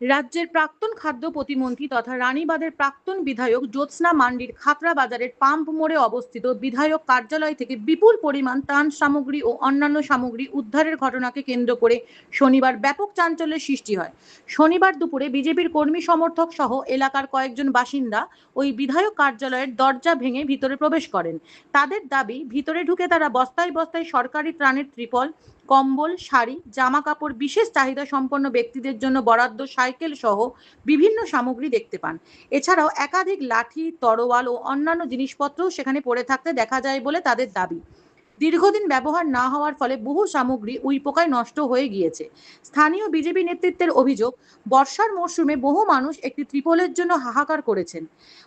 রাজ্যের প্রাক্তন খাদ্য প্রতিমন্ত্রী তথা রানীবাঁধের প্রাক্তন বিধায়ক জ্যোৎস্না মান্ডির খাতড়া বাজারের পাম্প মোড়ে অবস্থিত বিধায়ক কার্যালয় থেকে বিপুল পরিমাণ ত্রাণ সামগ্রী ও অন্যান্য সামগ্রী উদ্ধারের ঘটনাকে কেন্দ্র করে শনিবার ব্যাপক চাঞ্চল্যের সৃষ্টি হয়। শনিবার দুপুরে বিজেপির কর্মী সমর্থক সহ এলাকার কয়েকজন বাসিন্দা ওই বিধায়ক কার্যালয়ের দরজা ভেঙে ভিতরে প্রবেশ করেন। তাদের দাবি, ভিতরে ঢুকে তারা বস্তায় বস্তায় সরকারি ত্রাণের ত্রিপল, কম্বল, শাড়ি, জামা কাপড়, বিশেষ চাহিদা সম্পন্ন ব্যক্তিদের জন্য বরাদ্দ সাইকেল সহ বিভিন্ন সামগ্রী দেখতে পান। এছাড়াও একাধিক লাঠি, তরোয়াল ও অন্যান্য জিনিসপত্রও সেখানে পড়ে থাকতে দেখা যায় বলে তাদের দাবি। দীর্ঘদিন ব্যবহার না হওয়ার ফলে বহু সামগ্রী উইপোকায় নষ্ট হয়ে গিয়েছে। স্থানীয় বিজেপি নেতৃত্বের অভিযোগ, বর্ষার মরশুমে বহু মানুষ একটি ত্রিপলের জন্য হাহাকার করেছেন,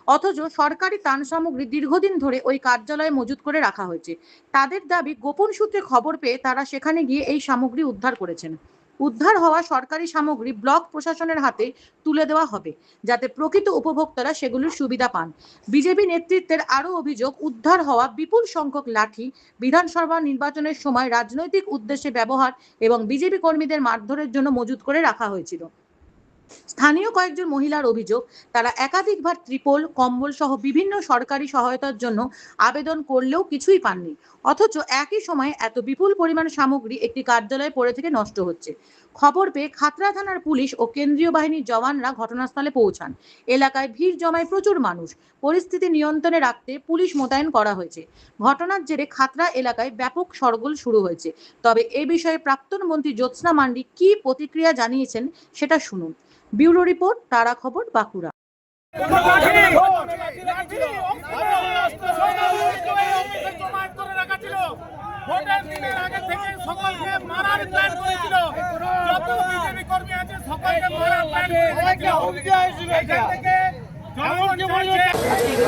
অথচ সরকারি ত্রাণ সামগ্রী দীর্ঘদিন ধরে ওই কার্যালয়ে মজুত করে রাখা হয়েছে। তাদের দাবি, গোপন সূত্রে খবর পেয়ে তারা সেখানে গিয়ে এই সামগ্রী উদ্ধার করেছেন। উদ্ধার হওয়া সরকারি সামগ্রী ব্লক প্রশাসনের হাতে তুলে দেওয়া হবে, যাতে প্রকৃত উপভোক্তারা সেগুলির সুবিধা পান। বিজেপি নেতৃত্বের আরও অভিযোগ, উদ্ধার হওয়া বিপুল সংখ্যক লাঠি বিধানসভা নির্বাচনের সময় রাজনৈতিক উদ্দেশ্যে ব্যবহার এবং বিজেপি কর্মীদের মারধরের জন্য মজুত করে রাখা হয়েছিল। স্থানীয় কয়েকজন মহিলার অভিযোগ, তারা একাধিকবার ত্রিপল, কম্বল সহ বিভিন্ন সরকারি সহায়তার জন্য আবেদন করলেও কিছুই পাননি, অথচ একই সময়ে এত বিপুল পরিমাণ সামগ্রী একটি কার্যালয়ে পড়ে থেকে নষ্ট হচ্ছে। খবর পেয়ে খাতড়া থানার পুলিশ ও কেন্দ্রীয় বাহিনীর জওয়ানরা ঘটনাস্থলে পৌঁছান। এলাকায় ভিড় জমায় প্রচুর মানুষ। পরিস্থিতি নিয়ন্ত্রণে রাখতে পুলিশ মোতায়েন করা হয়েছে। ঘটনার জেরে খাতড়া এলাকায় ব্যাপক শোরগোল শুরু হয়েছে। তবে এ বিষয়ে প্রাক্তন মন্ত্রী জ্যোৎস্না মান্ডি কি প্রতিক্রিয়া জানিয়েছেন সেটা শুনুন। ব্যুরো রিপোর্ট, তারা খবর, বাঁকুড়া।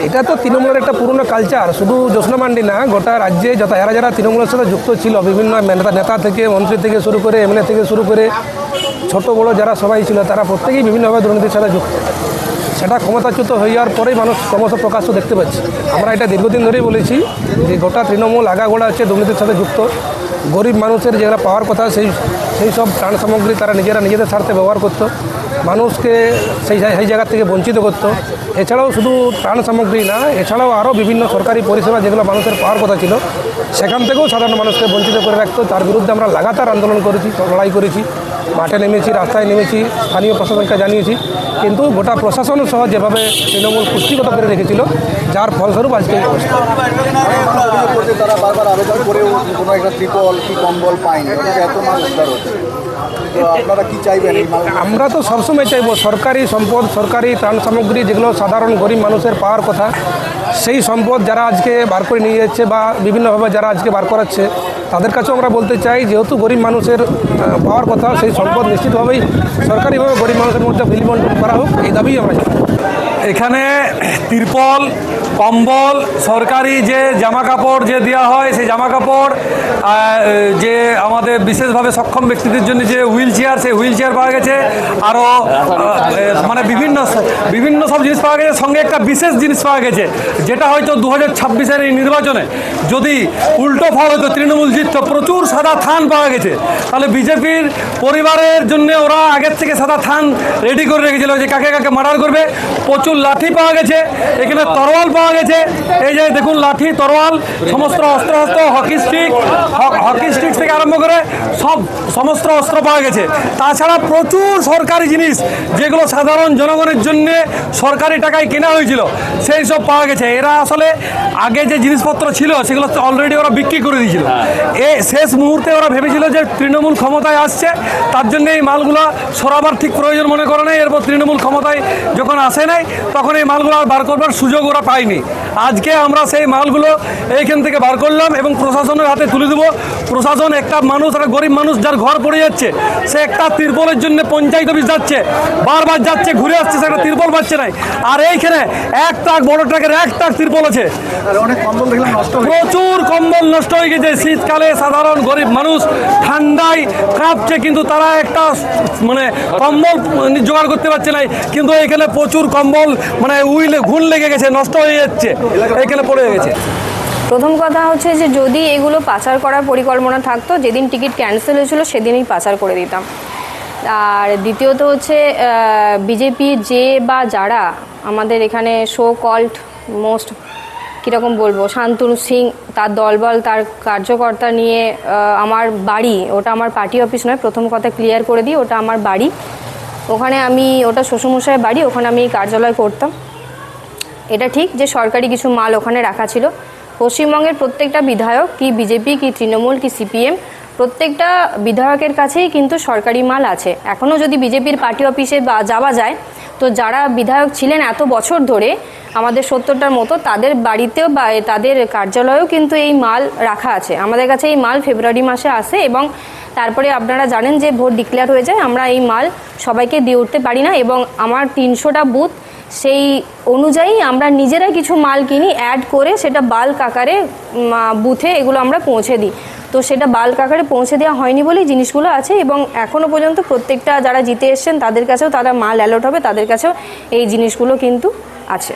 এটা তো তৃণমূলের একটা পুরনো কালচার। শুধু জ্যোৎস্না মান্ডি না, গোটা রাজ্যে যারা যারা তৃণমূলের সাথে যুক্ত ছিল, বিভিন্ন নেতা থেকে, মন্ত্রী থেকে শুরু করে, এমএলএ থেকে শুরু করে ছোট বড় যারা সবাই ছিল, তারা প্রত্যেকেই বিভিন্নভাবে দুর্নীতির সাথে যুক্ত। সেটা ক্ষমতাচ্যুত হয়ে যাওয়ার পরেই মানুষ ক্রমশ প্রকাশ্য দেখতে পাচ্ছে। আমরা এটা দীর্ঘদিন ধরেই বলেছি যে গোটা তৃণমূল আগাগোড়া হচ্ছে দুর্নীতির সাথে যুক্ত। গরিব মানুষের যেগুলো পাওয়ার কথা সেই সব ত্রাণ সামগ্রী তারা নিজেদের স্বার্থে ব্যবহার করতো, মানুষকে সেই জায়গা থেকে বঞ্চিত করতো। এছাড়াও শুধু ত্রাণ সামগ্রী না, এছাড়াও আরও বিভিন্ন সরকারি পরিষেবা যেগুলো মানুষের পাওয়ার কথা ছিল, সেখান থেকেও সাধারণ মানুষকে বঞ্চিত করে রাখতো। তার বিরুদ্ধে আমরা লাগাতার আন্দোলন করেছি, লড়াই করেছি, মাঠে নেমেছি, রাস্তায় নেমেছি, স্থানীয় প্রশাসনকে জানিয়েছি। কিন্তু গোটা প্রশাসন সহ যেভাবে তৃণমূল কুষ্ঠিগত করে রেখেছিল, যার ফলস্বরূপ আজকে এই অবস্থা। তারা বারবার আবেদন করেও কোনো একটা ত্রিপল কি কম্বল পায়নি, এত মাল উদ্ধার হচ্ছে। আপনারা কি চাইবেন? আমরা তো সবসময় চাইব সরকারি সম্পদ, সরকারি ত্রাণ সামগ্রী যেগুলো সাধারণ গরিব মানুষের পাওয়ার কথা, সেই সম্পদ যারা আজকে বার করে নিয়ে যাচ্ছে বা বিভিন্নভাবে যারা আজকে বার করাচ্ছে, তাদের কাছেও আমরা বলতে চাই, যেহেতু গরিব মানুষের পাওয়ার কথা, সেই সম্পদ নিশ্চিতভাবেই সরকারিভাবে গরিব মানুষের মধ্যে বিলিবন্টন করা হোক, এই দাবি আমরা চাই। এখানে তিরপল, কম্বল, সরকারি যে জামা কাপড় যে দেওয়া হয়, সেই জামা কাপড়, যে আমাদের বিশেষভাবে সক্ষম ব্যক্তিদের জন্য যে হুইল চেয়ার, সেই হুইল চেয়ার পাওয়া গেছে। আরও মানে বিভিন্ন সব জিনিস পাওয়া গেছে। সঙ্গে একটা বিশেষ জিনিস পাওয়া গেছে, যেটা হয়তো 2026-এর এই নির্বাচনে যদি উল্টো ফল হতো, তৃণমূল জিততো, প্রচুর সাদা থান পাওয়া গেছে। তাহলে বিজেপির পরিবারের জন্য ওরা আগের থেকে সাদা থান রেডি করে রেখেছিল যে কাকে কাকে মার্ডার করবে। প্রচুর লাঠি পাওয়া গেছে, এখানে তরোয়াল পাওয়া গেছে। এই যে দেখুন, লাঠি, তরোয়াল, সমস্ত অস্ত্র হকি স্টিক থেকে আরম্ভ করে সমস্ত অস্ত্র পাওয়া গেছে। তাছাড়া প্রচুর সরকারি জিনিস যেগুলো সাধারণ জনগণের জন্য সরকারি টাকায় কেনা হয়েছিল, সেই সব পাওয়া গেছে। এরা আসলে আগে যে জিনিসপত্র ছিল সেগুলো অলরেডি ওরা বিক্রি করে দিয়েছিল। শেষ মুহূর্তে ওরা ভেবেছিল যে তৃণমূল ক্ষমতায় আসছে, তার জন্য এই মালগুলো সরাবার ঠিক প্রয়োজন মনে করে নাই। এরপর তৃণমূল ক্ষমতায় যখন আসে নাই, তখন এই মালগুলো বার করবার সুযোগ ওরা পায়নি। আজকে আমরা সেই মালগুলো এইখান থেকে বার করলাম এবং প্রশাসনের হাতে তুলে দেবো। প্রশাসন, একটা মানুষ, একটা গরিব মানুষ যার ঘর পড়ে যাচ্ছে, সে একটা তিরপলের জন্য পঞ্চায়েত অফিস যাচ্ছে, বারবার যাচ্ছে, ঘুরে আসছে, সে একটা তিরপল পাচ্ছে নাই। আর এইখানে এক ট্রাক, বড় ট্রাকের এক ট্রাক তিরপল আছে। প্রচুর কম্বল নষ্ট হয়ে গেছে। শীতকালে সাধারণ গরিব মানুষ ঠান্ডায় কাঁপছে, কিন্তু তারা একটা মানে কম্বল জোগাড় করতে পারছে না। কিন্তু এখানে প্রচুর কম্বল মানে ঘুণ লেগে গেছে, নষ্ট হয়ে যাচ্ছে, এখানে পড়ে গেছে। প্রথম কথা হচ্ছে যে যদি এগুলো পাচার করার পরিকল্পনা থাকতো, যেদিন টিকিট ক্যান্সেল হয়েছিল সেদিনই পাচার করে দিতাম। আর দ্বিতীয়ত হচ্ছে বিজেপির যে বা যারা আমাদের এখানে শো কল্ড মোস্ট কীরকম বলবো শান্তনু সিং তার দলবল তার কার্যকর্তা নিয়ে আমার বাড়ি, ওটা আমার পার্টি অফিস নয়, প্রথম কথা ক্লিয়ার করে দিই, ওটা আমার বাড়ি। ওখানে আমি, ওটা শ্বশুরমশাইয়ের বাড়ি, ওখানে আমি কার্যালয় করতাম। এটা ঠিক যে সরকারি কিছু মাল ওখানে রাখা ছিল। পশ্চিমবঙ্গের প্রত্যেকটা বিধায়ক, কি বিজেপি কি তৃণমূল কি সিপিএম, প্রত্যেকটা বিধায়কের কাছেই কিন্তু সরকারি মাল আছে। এখনও যদি বিজেপির পার্টি অফিসে যাওয়া যায়, তো যারা বিধায়ক ছিলেন এত বছর ধরে, আমাদের 70টার মতো, তাদের বাড়িতেও বা তাদের কার্যালয়েও কিন্তু এই মাল রাখা আছে। আমাদের কাছে এই মাল ফেব্রুয়ারি মাসে আসে এবং তারপরে আপনারা জানেন যে ভোট ডিক্লেয়ার হয়ে যায়, আমরা এই মাল সবাইকে দিয়ে উঠতে পারি না এবং আমার 300টা বুথ, সেই অনুযায়ী আমরা নিজেরাই কিছু মাল কিনি, অ্যাড করে সেটা বাল্ক আকারে বুথে এগুলো আমরা পৌঁছে দিই। তো সেটা বাল্ক আকারে পৌঁছে দেওয়া হয়নি বলেই জিনিসগুলো আছে এবং এখনও পর্যন্ত প্রত্যেকটা যারা জিতে এসছেন তাদের কাছেও, তারা মাল অ্যালট হবে, তাদের কাছেও এই জিনিসগুলো কিন্তু আছে।